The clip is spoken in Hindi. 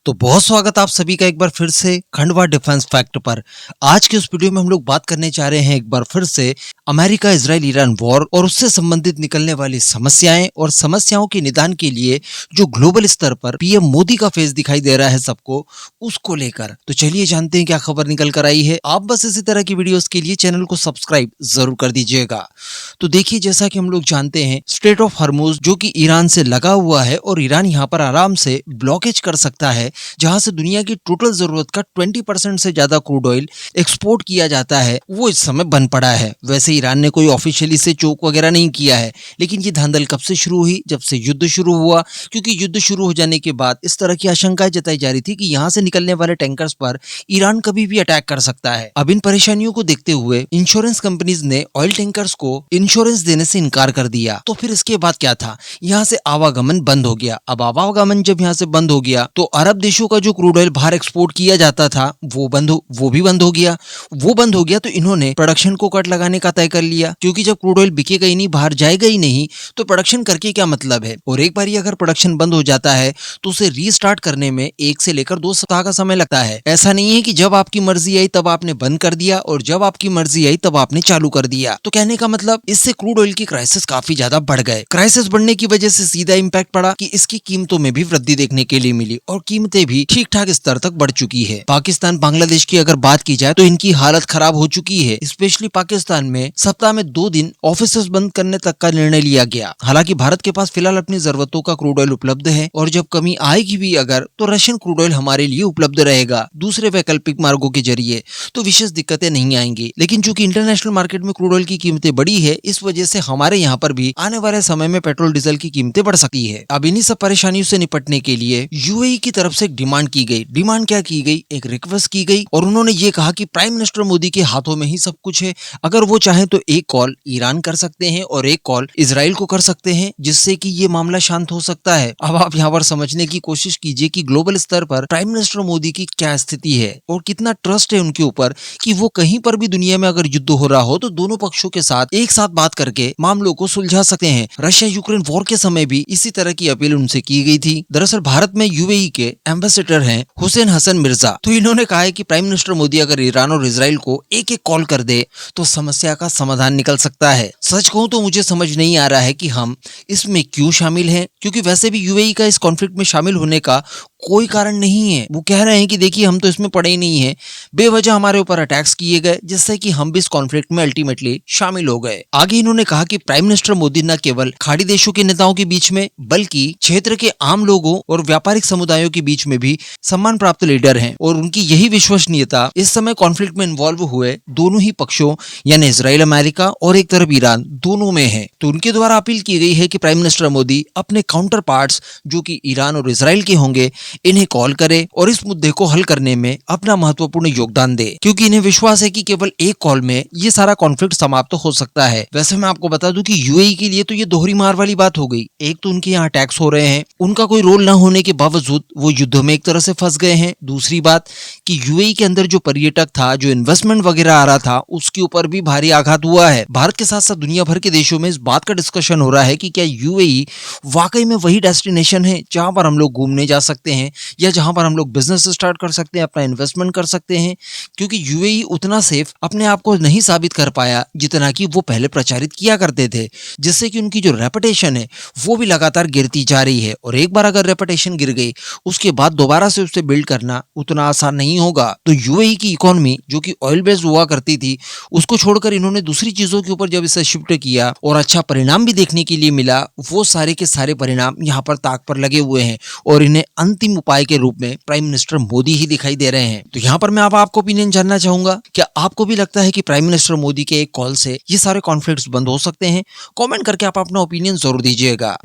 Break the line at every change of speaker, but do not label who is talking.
तो बहुत स्वागत आप सभी का एक बार फिर से खंडवा डिफेंस फैक्ट पर। आज के इस वीडियो में हम लोग बात करने जा रहे हैं एक बार फिर से अमेरिका इजराइल ईरान वॉर और उससे संबंधित निकलने वाली समस्याएं और समस्याओं के निदान के लिए जो ग्लोबल स्तर पर पीएम मोदी का फेस दिखाई दे रहा है सबको, उसको लेकर। तो चलिए जानते हैं क्या खबर निकल कर आई है। आप बस इसी तरह की वीडियोस के लिए चैनल को सब्सक्राइब जरूर कर दीजिएगा। तो देखिए, जैसा कि हम लोग जानते हैं, स्ट्रेट ऑफ हॉर्मुज जो कि ईरान से लगा हुआ है और ईरान यहाँ पर आराम से ब्लॉकेज कर सकता है, जहां से दुनिया की टोटल जरूरत का 20% से ज्यादा क्रूड ऑयल एक्सपोर्ट किया जाता है, वो इस समय बंद पड़ा है। वैसे ईरान ने कोई ऑफिशियली से चोक वगैरह नहीं किया है, लेकिन ये धांधल कब से शुरू हुई? जब से युद्ध शुरू हुआ, क्योंकि युद्ध शुरू हो जाने के बाद इस तरह की आशंकाएं जताई जा रही थी कि यहाँ से निकलने वाले टैंकर्स पर ईरान कभी भी अटैक कर सकता है। अब इन परेशानियों को देखते हुए इंश्योरेंस कंपनीज ने ऑयल टैंकर्स को इंश्योरेंस देने से इनकार कर दिया। तो फिर इसके बाद क्या था? यहाँ से आवागमन बंद हो गया। अब आवागमन जब यहाँ से बंद हो गया तो अरब देशों का जो क्रूड ऑयल बाहर एक्सपोर्ट किया जाता था वो भी बंद हो गया। वो बंद हो गया तो इन्होंने प्रोडक्शन को कट लगाने का तय कर लिया, क्योंकि जब क्रूड ऑयल बिकेगा ही नहीं, बाहर जाएगा ही नहीं, तो प्रोडक्शन करके क्या मतलब है। और एक बार अगर प्रोडक्शन बंद हो जाता है तो उसे रीस्टार्ट करने में 1 से लेकर 2 सप्ताह का समय लगता है। ऐसा नहीं है कि जब आपकी मर्जी आई तब आपने बंद कर दिया और जब आपकी मर्जी आई तब आपने चालू कर दिया। तो कहने का मतलब, इससे क्रूड ऑयल की क्राइसिस काफी ज्यादा बढ़ गए। क्राइसिस बढ़ने की वजह से सीधा इंपैक्ट पड़ा कि इसकी कीमतों में भी वृद्धि देखने के लिए मिली और कीमतें भी ठीक ठाक स्तर तक बढ़ चुकी है। पाकिस्तान बांग्लादेश की अगर बात की जाए तो इनकी हालत खराब हो चुकी है। स्पेशली पाकिस्तान में सप्ताह में 2 दिन ऑफिस बंद करने तक का निर्णय लिया गया। हालांकि भारत के पास फिलहाल अपनी जरूरतों का क्रूड ऑयल उपलब्ध है और जब कमी आएगी भी अगर, तो रशियन क्रूड ऑयल हमारे लिए उपलब्ध रहेगा दूसरे वैकल्पिक मार्गों के जरिए, तो विशेष दिक्कतें नहीं आएंगी। लेकिन चूंकि इंटरनेशनल मार्केट में क्रूड ऑयल की कीमतें बढ़ी है, इस वजह से हमारे यहाँ पर भी आने वाले समय में पेट्रोल डीजल की कीमतें बढ़ सकती है। अब इन्हीं सब परेशानियों से निपटने के लिए यूएई की तरफ से एक डिमांड की गई। डिमांड क्या की गई? एक रिक्वेस्ट की गई और उन्होंने ये कहा कि प्राइम मिनिस्टर मोदी के हाथों में ही सब कुछ है। अगर वो चाहे तो एक कॉल ईरान कर सकते हैं और एक कॉल इजराइल को कर सकते हैं, जिससे कि ये मामला शांत हो सकता है। अब आप यहाँ पर समझने की कोशिश कीजिए कि ग्लोबल स्तर पर प्राइम मिनिस्टर मोदी की क्या स्थिति है और कितना ट्रस्ट है उनके ऊपर कि वो कहीं पर भी दुनिया में अगर युद्ध हो रहा हो तो दोनों पक्षों के साथ एक साथ बात करके मामलों को सुलझा सकते हैं। रशिया यूक्रेन वॉर के समय भी इसी तरह की अपील उनसे की गई थी। दरअसल भारत में यूएई के एम्बेसडर हैं हुसैन हसन मिर्जा, तो इन्होंने कहा है कि प्राइम मिनिस्टर मोदी अगर ईरान और इजराइल को एक एक कॉल कर दे तो समस्या का समाधान निकल सकता है। सच कहूं तो मुझे समझ नहीं आ रहा है कि हम इसमें क्यों शामिल हैं, क्योंकि वैसे भी यूएई का इस कॉन्फ्लिक्ट में शामिल होने का कोई कारण नहीं है। वो कह रहे हैं कि देखिए, हम तो इसमें पड़े ही नहीं है, बेवजह हमारे ऊपर अटैक्स किए गए, जिससे कि हम भी इस कॉन्फ्लिक्ट में अल्टीमेटली शामिल हो गए। आगे इन्होंने कहा कि प्राइम मिनिस्टर मोदी न केवल खाड़ी देशों के नेताओं के बीच में बल्कि क्षेत्र के आम लोगों और व्यापारिक समुदायों के बीच में भी सम्मान प्राप्त लीडर हैं और उनकी यही विश्वसनीयता इस समय कॉन्फ्लिक्ट में इन्वॉल्व हुए दोनों ही पक्षों यानी इजराइल अमेरिका और एक तरफ ईरान दोनों में है। तो उनके द्वारा अपील की गई है कि प्राइम मिनिस्टर मोदी अपने काउंटर पार्ट्स जो कि ईरान और इजराइल के होंगे, इन्हें कॉल करे और इस मुद्दे को हल करने में अपना महत्वपूर्ण योगदान दे, क्योंकि इन्हें विश्वास है कि केवल एक कॉल में ये सारा कॉन्फ्लिक्ट समाप्त हो सकता है। वैसे मैं आपको बता दूं कि यूएई के लिए तो ये दोहरी मार वाली बात हो गई। एक तो उनके यहाँ टैक्स हो रहे हैं, उनका कोई रोल न होने के बावजूद वो युद्ध में एक तरह से फंस गए हैं। दूसरी बात कि यूएई के अंदर जो पर्यटक था, जो इन्वेस्टमेंट वगैरह आ रहा था, उसके ऊपर भी भारी आघात हुआ है। भारत के साथ साथ दुनिया भर के देशों में इस बात का डिस्कशन हो रहा है कि क्या यूएई वाकई में वही डेस्टिनेशन है जहां पर हम लोग घूमने जा सकते हैं या जहां पर हम लोग बिजनेस स्टार्ट कर सकते हैं, अपना इन्वेस्टमेंट कर सकते हैं। क्योंकि यूएई उतना सेफ अपने आप को नहीं साबित कर पाया जितना कि वो पहले प्रचारित किया करते थे, जिससे कि उनकी जो रेपुटेशन है वो भी लगातार गिरती जा रही है। और एक बार अगर रेपुटेशन गिर गई, उसके बाद दोबारा से उसे बिल्ड करना उतना आसान नहीं होगा। तो यूएई की इकोनॉमी जो कि ऑयल बेस्ड हुआ करती थी, उसको छोड़कर इन्होंने दूसरी चीजों के ऊपर जब इसे शिफ्ट किया और अच्छा परिणाम भी देखने के लिए मिला, वो सारे के सारे परिणाम यहाँ पर ताक पर लगे हुए हैं और इन्हें अंतिम उपाय के रूप में प्राइम मिनिस्टर मोदी ही दिखाई दे रहे हैं। तो यहाँ पर मैं आपको ओपिनियन जानना चाहूंगा, क्या आपको भी लगता है कि प्राइम मिनिस्टर मोदी के एक कॉल से ये सारे कॉन्फ्लिक्ट्स बंद हो सकते हैं? कमेंट करके आप अपना ओपिनियन जरूर दीजिएगा।